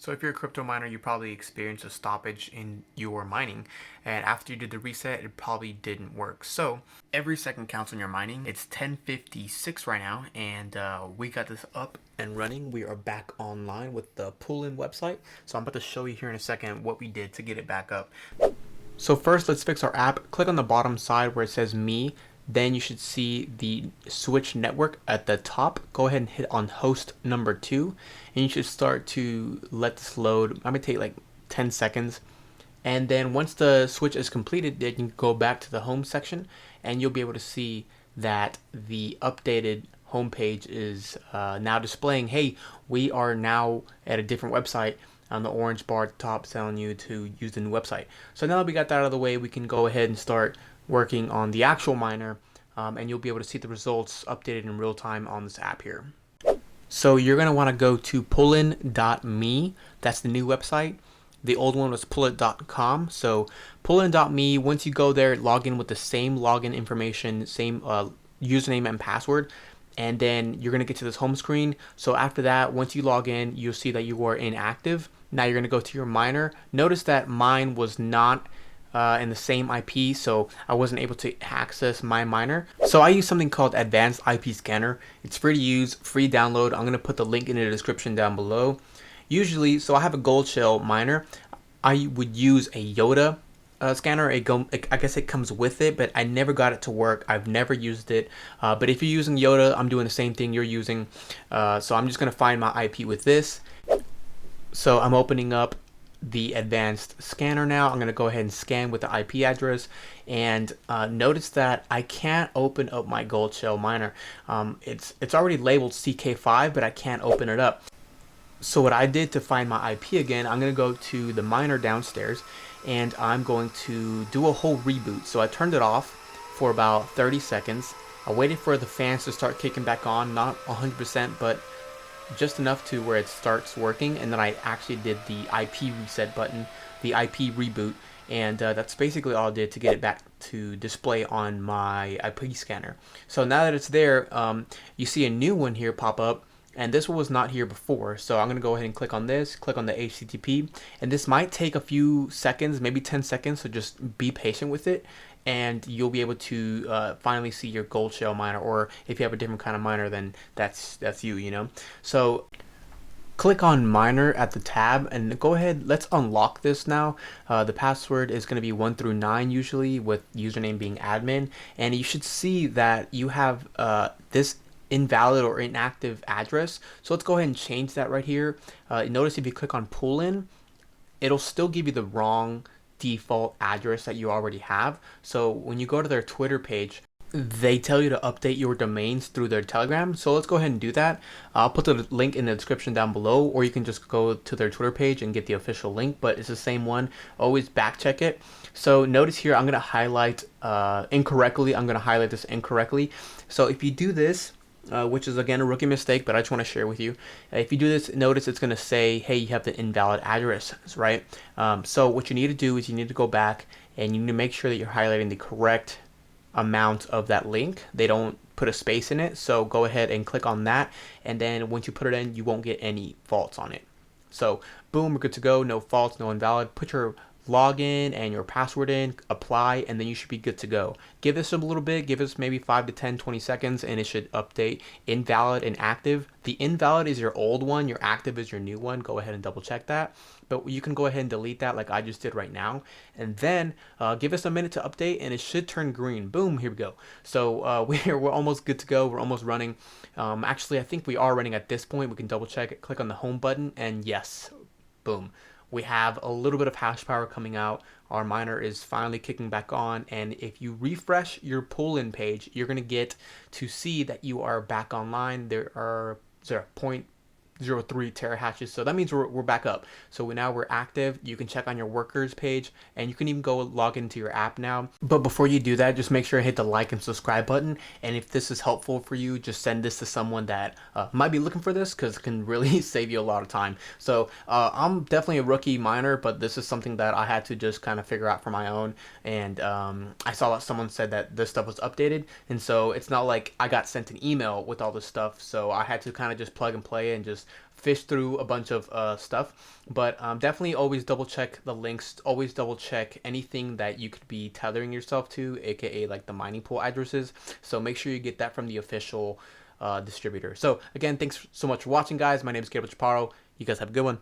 So if you're a crypto miner, you probably experienced a stoppage in your mining, and after you did the reset, it probably didn't work. So every second counts on your mining. It's 10:56 right now, and we got this up and running. We are back online with the Poolin website. So I'm about to show you here in a second what we did to get it back up. So first, let's fix our app. Click on the bottom side where it says me. Then you should see the switch network at the top. Go ahead and hit on host number 2, and you should start to let this load. I'm gonna take like 10 seconds. And then once the switch is completed, then you can go back to the home section, and you'll be able to see that the updated homepage is now displaying, hey, we are now at a different website. On the orange bar at the top telling you to use the new website. So now that we got that out of the way, we can go ahead and start working on the actual miner, and you'll be able to see the results updated in real time on this app here. So you're going to want to go to poolin.me. That's the new website. The old one was poolin.com. So poolin.me, once you go there, log in with the same login information, same username and password, and then you're going to get to this home screen. So after that, once you log in, you'll see that you are inactive. Now you're going to go to your miner. Notice that mine was not in the same IP, so I wasn't able to access my miner. So I use something called Advanced IP Scanner. It's free to use, free download. I'm going to put the link in the description down below. Usually, so I have a gold shell miner. I would use a Yoda scanner. I guess it comes with it, but I never got it to work. I've never used it. But if you're using Yoda, I'm doing the same thing you're using. So I'm just going to find my IP with this. So I'm opening up the advanced scanner now. I'm going to go ahead and scan with the IP address, and notice that I can't open up my gold shell miner. It's already labeled CK5, but I can't open it up. So what I did to find my IP again, I'm going to go to the miner downstairs, and I'm going to do a whole reboot. So I turned it off for about 30 seconds. I waited for the fans to start kicking back on, not 100%, but just enough to where it starts working, and then I actually did the IP reset button, the IP reboot, and that's basically all I did to get it back to display on my IP scanner. So now that it's there, you see a new one here pop up, and this one was not here before. So I'm going to go ahead and click on this, click on the HTTP, and this might take a few seconds, maybe 10 seconds, so just be patient with it, and you'll be able to finally see your gold shell miner. Or if you have a different kind of miner, then that's you, you know. So click on miner at the tab and go ahead, let's unlock this now. The password is going to be 1 through 9 usually, with username being admin, and you should see that you have this invalid or inactive address. So let's go ahead and change that right here. Notice if you click on Poolin, it'll still give you the wrong default address that you already have. So when you go to their Twitter page, they tell you to update your domains through their Telegram. So let's go ahead and do that. I'll put the link in the description down below, or you can just go to their Twitter page and get the official link, but it's the same one. Always back check it. So notice here, I'm going to highlight incorrectly. I'm going to highlight this incorrectly. So if you do this, which is again a rookie mistake, but I just want to share with you. If you do this, notice it's going to say, hey, you have the invalid address, right? So what you need to do is you need to go back and you need to make sure that you're highlighting the correct amount of that link. They don't put a space in it, so go ahead and click on that, and then once you put it in, you won't get any faults on it. So boom, we're good to go. No faults, no invalid. Put your login and your password in, apply, and then you should be good to go. Give this a little bit, give us maybe 5 to 10, 20 seconds, and it should update invalid and active. The invalid is your old one, your active is your new one. Go ahead and double check that. But you can go ahead and delete that like I just did right now. And then give us a minute to update, and it should turn green. Boom, here we go. So we're almost good to go. We're almost running. Actually, I think we are running at this point. We can double check it, click on the home button, and yes, boom. We have a little bit of hash power coming out. Our miner is finally kicking back on, and if you refresh your Poolin page, you're going to get to see that you are back online. There are 0.03 terahashes, so that means we're back up. So now we're active. You can check on your workers page, and you can even go log into your app now. But before you do that, just make sure to hit the like and subscribe button, and if this is helpful for you, just send this to someone that might be looking for this, because it can really save you a lot of time. So I'm definitely a rookie miner, but this is something that I had to just kind of figure out for my own, and I saw that someone said that this stuff was updated, and so it's not like I got sent an email with all this stuff, so I had to kind of just plug and play and just fish through a bunch of stuff, but definitely always double check the links. Always double check anything that you could be tethering yourself to, aka like the mining pool addresses. So make sure you get that from the official distributor. So again, thanks so much for watching, guys. My name is Gabriel Chaparro. You guys have a good one.